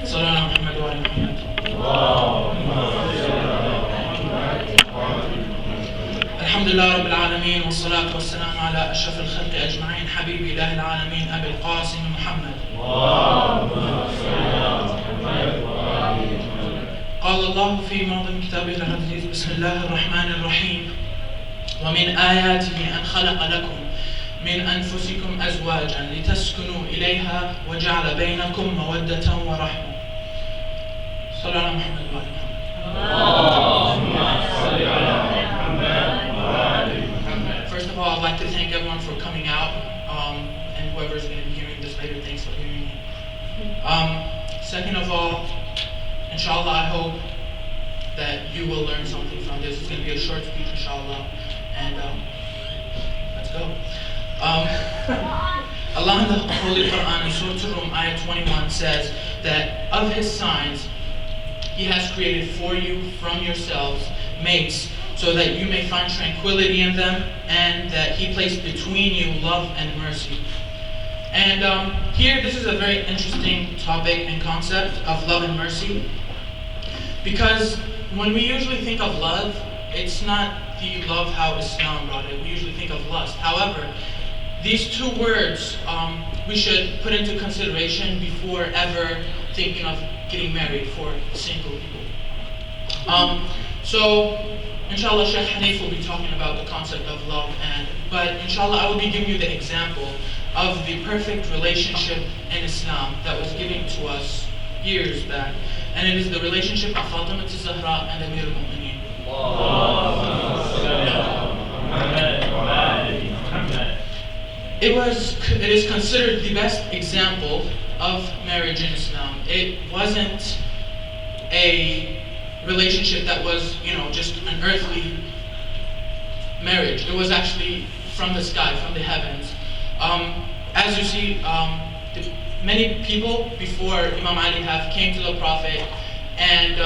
صلى على محمد وعلى محمد. الحمد لله رب العالمين والصلاة والسلام على أشرف الخلق أجمعين حبيب إله العالمين أبي القاسم محمد. قال الله في معظم كتابه العزيز بسم الله الرحمن الرحيم ومن آياته أن خلق لكم من أنفسكم أزواجا لتسكنوا إليها وجعل بينكم مودة ورحمة. صلى على محمد وعلى محمد. First of all, I'd like to thank everyone for coming out, and whoever's going to be hearing this later, thanks for hearing it. Second of all, inshallah, I hope that you will learn something from this. It's going to be a short speech, inshallah, and let's go. Allah in the Holy Quran in Surah Rum, Ayah 21 says that of His signs, He has created for you from yourselves mates, so that you may find tranquility in them, and that He placed between you love and mercy. And here, this is a very interesting topic and concept of love and mercy, because when we usually think of love, it's not the love how Islam brought it. We usually think of lust. However, these two words we should put into consideration before ever thinking of getting married for single people. So, inshallah, Sheikh Hanif will be talking about the concept of love, but inshallah, I will be giving you the example of the perfect relationship in Islam that was given to us years back, and it is the relationship of Fatima Zahra and Amir al-Mu'mineen. It is considered the best example of marriage in Islam. It wasn't a relationship that was, just an earthly marriage. It was actually from the sky, from the heavens. As you see, many people before Imam Ali came to the Prophet and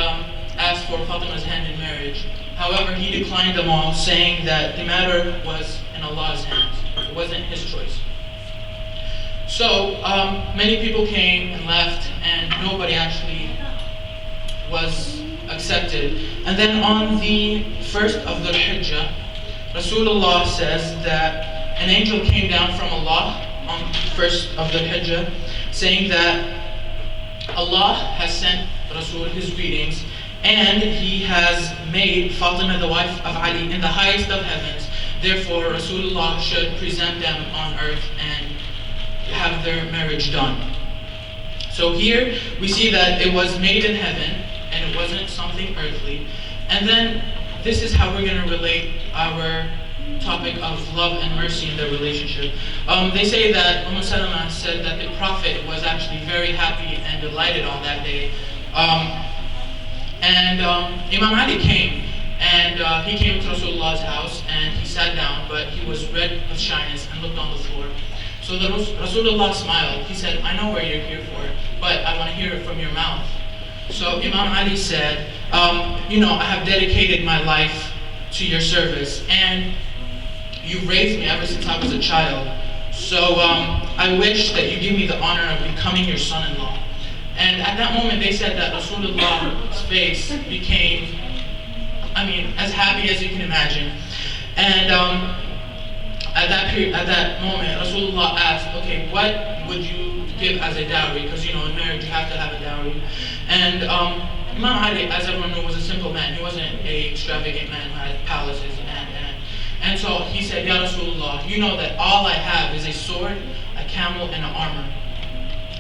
asked for Fatima's hand in marriage. However, he declined them all, saying that the matter was in Allah's hands. It wasn't his choice. So many people came and left, and nobody actually was accepted. And then on the first of the Hijjah, Rasulullah says that an angel came down from Allah on the first of the Hijjah, saying that Allah has sent Rasul his greetings, and He has made Fatima the wife of Ali in the highest of heavens. Therefore, Rasulullah should present them on earth and have their marriage done. So here we see that it was made in heaven, and it wasn't something earthly. And then this is how we're going to relate our topic of love and mercy in their relationship. They say that Salama said that the Prophet was actually very happy and delighted on that day. Imam Ali came, and he came to Rasulullah's house, and he sat down, but he was red with shyness and looked on the floor. So the Rasulullah smiled. He said, I know what you're here for, but I want to hear it from your mouth. So Imam Ali said, I have dedicated my life to your service, and you've raised me ever since I was a child. So I wish that you give me the honor of becoming your son-in-law. And at that moment, they said that Rasulullah's face became, as happy as you can imagine. And at that moment, Rasulullah asked, okay, what would you give as a dowry? Because, in marriage, you have to have a dowry. And Imam Ali, as everyone knew, was a simple man. He wasn't an extravagant man who had palaces. And so he said, Ya Rasulullah, you know that all I have is a sword, a camel, and an armor.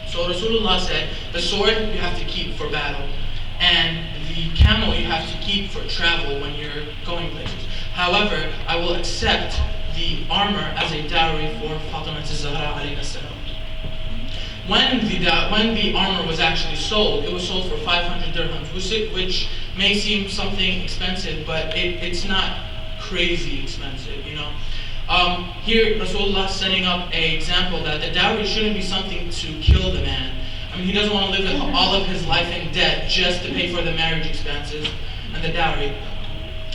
So Rasulullah said, the sword you have to keep for battle, and the camel you have to keep for travel when you're going places. However, I will accept the armor as a dowry for Fatima Zahra alayhi salam. When the armor was actually sold, it was sold for 500 dirhams, which may seem something expensive, but it's not crazy expensive, Here, Rasulullah is setting up an example that the dowry shouldn't be something to kill the man. He doesn't want to live all of his life in debt just to pay for the marriage expenses and the dowry.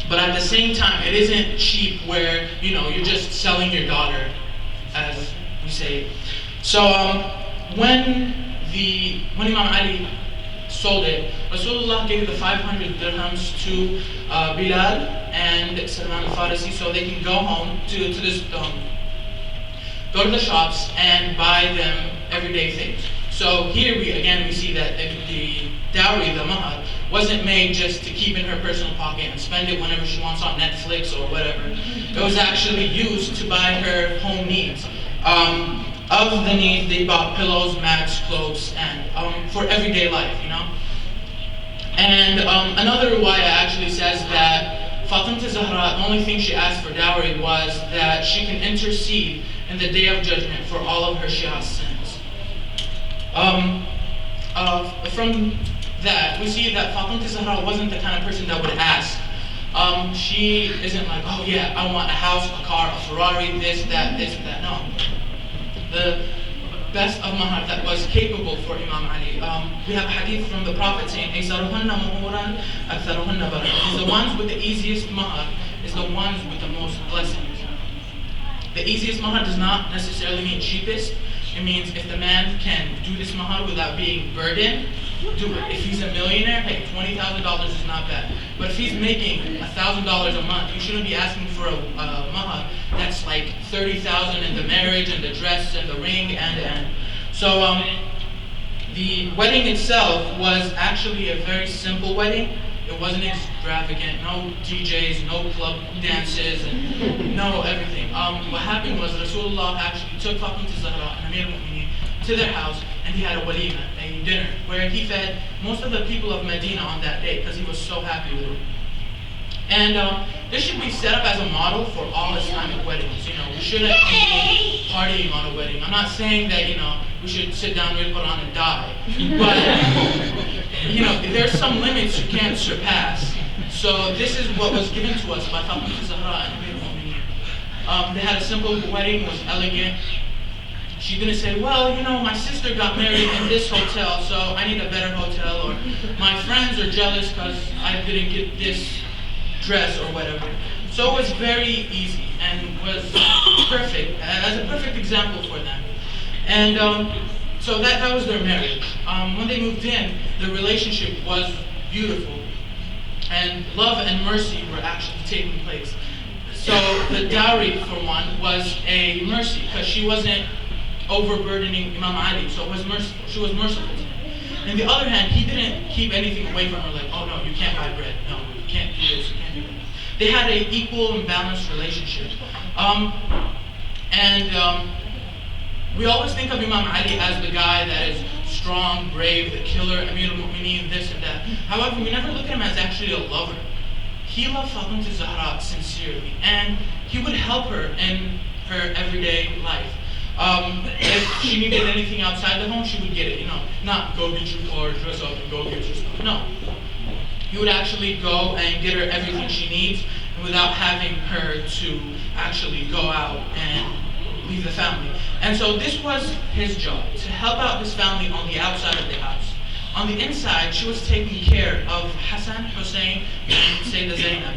But at the same time, it isn't cheap where, you're just selling your daughter, as we say. So when Imam Ali sold it, Rasulullah gave the 500 dirhams to Bilal and Salman al-Farisi so they can go home go to the shops and buy them everyday things. So here we see that the dowry, the mahar, wasn't made just to keep in her personal pocket and spend it whenever she wants on Netflix or whatever. It was actually used to buy her home needs. Of the needs, they bought pillows, mats, clothes, and for everyday life, you know. And another riwayah actually says that Fatima Zahra, the only thing she asked for dowry was that she can intercede in the Day of Judgment for all of her Shia sins. From that, we see that Fatima Zahra wasn't the kind of person that would ask. She isn't like, oh yeah, I want a house, a car, a Ferrari, this, that, no. The best of mahar that was capable for Imam Ali. We have a hadith from the Prophet saying, أَيْسَرُهُنَّ مُهُورًا أَكْثَرُهُنَّ بَرَكَةً. The ones with the easiest mahar is the ones with the most blessings. The easiest mahar does not necessarily mean cheapest. It means if the man can do this mahar without being burdened, do it. If he's a millionaire, hey, $20,000 is not bad. But if he's making $1,000 a month, you shouldn't be asking for a mahar that's like $30,000 in the marriage and the dress and the ring and. So the wedding itself was actually a very simple wedding. It wasn't extravagant, no DJs, no club dances, and no everything. What happened was Rasulullah actually took Fatima Zahra and Amir al-Mu'mineen to their house, and he had a walima, a dinner, where he fed most of the people of Medina on that day because he was so happy with them. And this should be set up as a model for all Islamic weddings. You know, we shouldn't be partying on a wedding. I'm not saying that, you know, we should sit down, read Quran and die. But, you know, there's some limits you can't surpass. So this is what was given to us by Fatima Zahra and Amir al-Mu'mineen. They had a simple wedding, it was elegant. She didn't say, well, you know, my sister got married in this hotel, so I need a better hotel, or my friends are jealous because I didn't get this dress or whatever. So it was very easy and was perfect, as a perfect example for them. And so that was their marriage. When they moved in, the relationship was beautiful, and love and mercy were actually taking place. So the dowry, for one, was a mercy, because she wasn't overburdening Imam Ali, so it was merciful. She was merciful to him. On the other hand, he didn't keep anything away from her, like, oh no, you can't buy bread, no, you can't do this, you can't do that. They had an equal and balanced relationship. We always think of Imam Ali as the guy that is strong, brave, the killer, Amir al-Mu'mineen, this and that. However, we never look at him as actually a lover. He loved Fatima Zahra sincerely, and he would help her in her everyday life. If she needed anything outside the home, she would get it, you know. Not go get your car, dress up, and go get your stuff. No. He would actually go and get her everything she needs without having her to actually go out and leave the family. And so this was his job, to help out his family on the outside of the house. On the inside, she was taking care of Hassan, Hussein, and Sayyidah Zainab.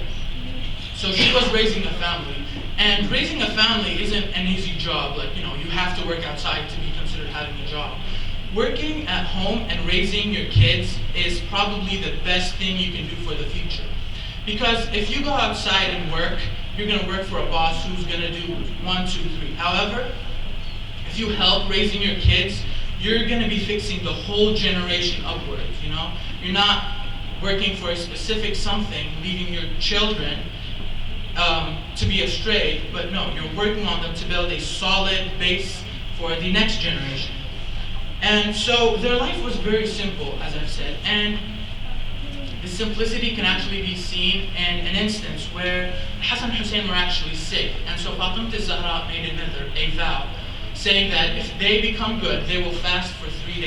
So she was raising a family. And raising a family isn't an easy job, like, you know, you have to work outside to be considered having a job. Working at home and raising your kids is probably the best thing you can do for the future. Because if you go outside and work, you're going to work for a boss who's going to do 1, 2, 3. However, if you help raising your kids, you're going to be fixing the whole generation upwards, you know? You're not working for a specific something, leaving your children to be astray, but no, you're working on them to build a solid base for the next generation. And so their life was very simple, as I've said, and the simplicity can actually be seen in an instance where Hassan and Hussein were actually sick, and so Fatima Zahra made a vow, saying that if they become good, they will fast for 3 days.